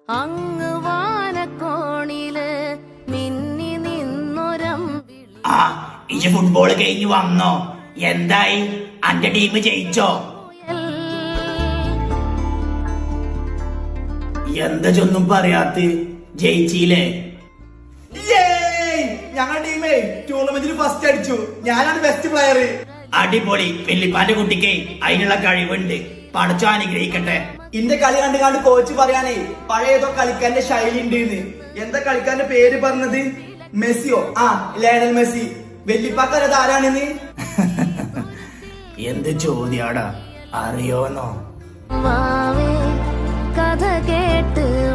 അങ്ങ് വാനക്കോണില് മിന്നി നിന്നൊരമ്പിളി. ആ ഇജ് ഫുട്ബോള് കഴിഞ്ഞു വന്നോ? എന്തായി? അന്റെ ടീം ജയിച്ചോ? എന്താ ചൊന്നും പറയാത്ത? ജയിച്ചില്ലേ? ഞങ്ങളുടെ ടീമേ ടൂർണമെന്റിൽ ഫസ്റ്റ് അടിച്ചു. ഞാനാണ് ബെസ്റ്റ് പ്ലെയർ. അടിപൊളി. വെല്ലിപ്പാന്റെ കുട്ടിക്ക് അതിനുള്ള കഴിവുണ്ട്. പഠിച്ചോ അനുഗ്രഹിക്കട്ടെ. ഇന്റെ കളി കണ്ട് കോച്ച് പറയാനേ പഴയതോ കളിക്കാരന്റെ ശൈലി ഉണ്ട്. എന്താ കളിക്കാരന്റെ പേര് പറഞ്ഞത്? മെസ്സിയോ? ആ, ലയണൽ മെസ്സി. വെല്ലിപ്പാക്കത് ആരാണെന്ന്? എന്ത് ചോദ്യാടാ? അറിയോന്നോ? വാവേ കഥ കേട്ട്